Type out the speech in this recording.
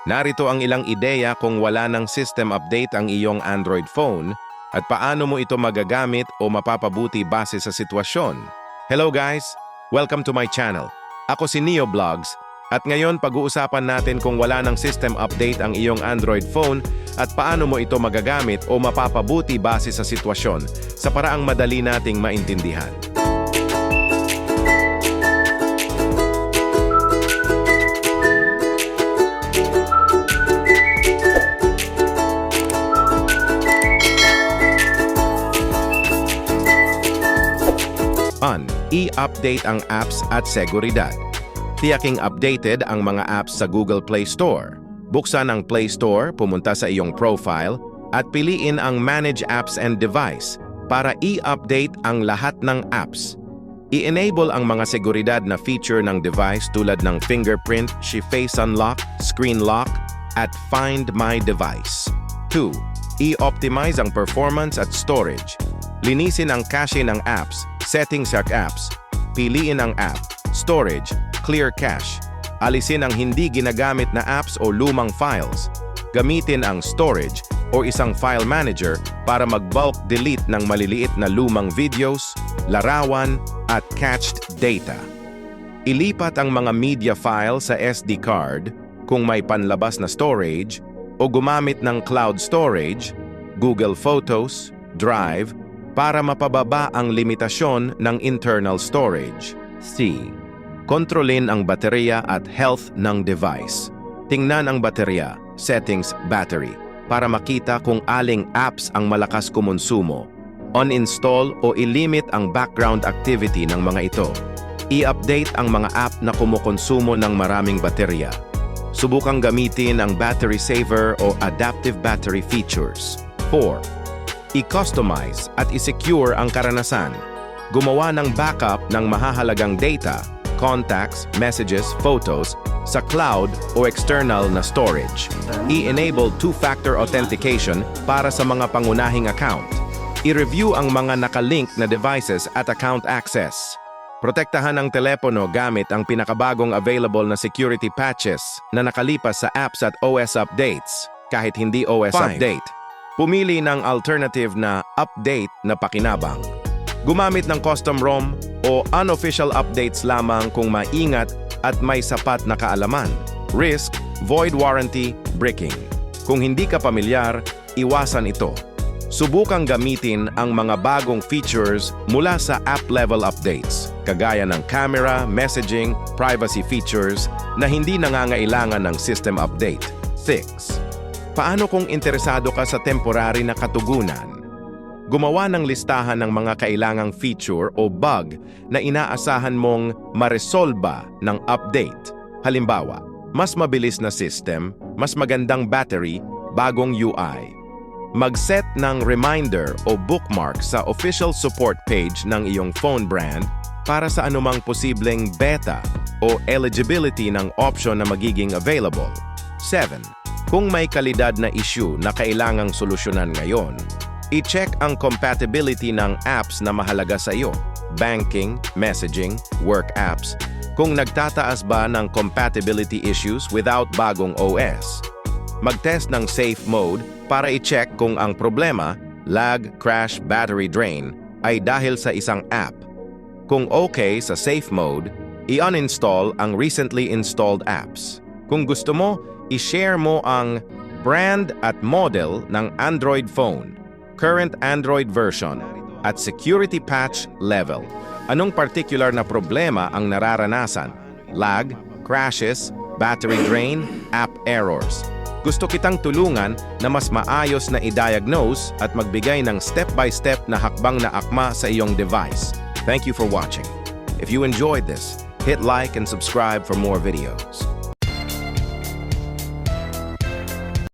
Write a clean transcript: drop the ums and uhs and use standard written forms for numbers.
Narito ang ilang ideya kung wala ng system update ang iyong Android phone at paano mo ito magagamit o mapapabuti base sa sitwasyon. Hello guys! Welcome to my channel. Ako si Neo Vlogs at ngayon pag-uusapan natin kung wala ng system update ang iyong Android phone at paano mo ito magagamit o mapapabuti base sa sitwasyon sa paraang madali nating maintindihan. I-update ang apps at seguridad. Tiyaking updated ang mga apps sa Google Play Store. Buksan ang Play Store, pumunta sa iyong profile, at piliin ang Manage Apps and Device para i-update ang lahat ng apps. I-enable ang mga seguridad na feature ng device tulad ng fingerprint, face unlock, screen lock, at Find My Device. 2. I-optimize ang performance at storage. Linisin ang cache ng apps, settings sa apps, piliin ang app, storage, clear cache, alisin ang hindi ginagamit na apps o lumang files, gamitin ang storage o isang file manager para mag-bulk delete ng maliliit na lumang videos, larawan, at cached data. Ilipat ang mga media file sa SD card kung may panlabas na storage o gumamit ng cloud storage, Google Photos, Drive, para mapababa ang limitasyon ng internal storage. C. Kontrolin ang baterya at health ng device. Tingnan ang baterya, settings, battery, para makita kung aling apps ang malakas kumonsumo. Uninstall o ilimit ang background activity ng mga ito. I-update ang mga app na kumukonsumo ng maraming baterya. Subukang gamitin ang battery saver o adaptive battery features. 4. I-customize at i-secure ang karanasan. Gumawa ng backup ng mahahalagang data, contacts, messages, photos, sa cloud o external na storage. I-enable two-factor authentication para sa mga pangunahing account. I-review ang mga nakalink na devices at account access. Protektahan ang telepono gamit ang pinakabagong available na security patches na nakalipas sa apps at OS updates, kahit hindi OS 5. update. Pumili ng alternative na update na pakinabang. Gumamit ng custom ROM o unofficial updates lamang kung maingat at may sapat na kaalaman. Risk, void warranty, bricking. Kung hindi ka pamilyar, iwasan ito. Subukang gamitin ang mga bagong features mula sa app-level updates, kagaya ng camera, messaging, privacy features na hindi nangangailangan ng system update. 6. Paano kung interesado ka sa temporary na katugunan? Gumawa ng listahan ng mga kailangang feature o bug na inaasahan mong maresolba ng update. Halimbawa, mas mabilis na system, mas magandang battery, bagong UI. Mag-set ng reminder o bookmark sa official support page ng iyong phone brand para sa anumang posibleng beta o eligibility ng option na magiging available. 7. Kung may kalidad na issue na kailangang solusyonan ngayon, i-check ang compatibility ng apps na mahalaga sa iyo, banking, messaging, work apps, kung nagtataas ba ng compatibility issues without bagong OS. Mag-test ng safe mode para i-check kung ang problema, lag, crash, battery drain, ay dahil sa isang app. Kung okay sa safe mode, i-uninstall ang recently installed apps. Kung gusto mo, i-share mo ang brand at model ng Android phone, current Android version, at security patch level. Anong particular na problema ang nararanasan? Lag, crashes, battery drain, app errors. Gusto kitang tulungan na mas maayos na i-diagnose at magbigay ng step-by-step na hakbang na akma sa iyong device. Thank you for watching. If you enjoyed this, hit like and subscribe for more videos.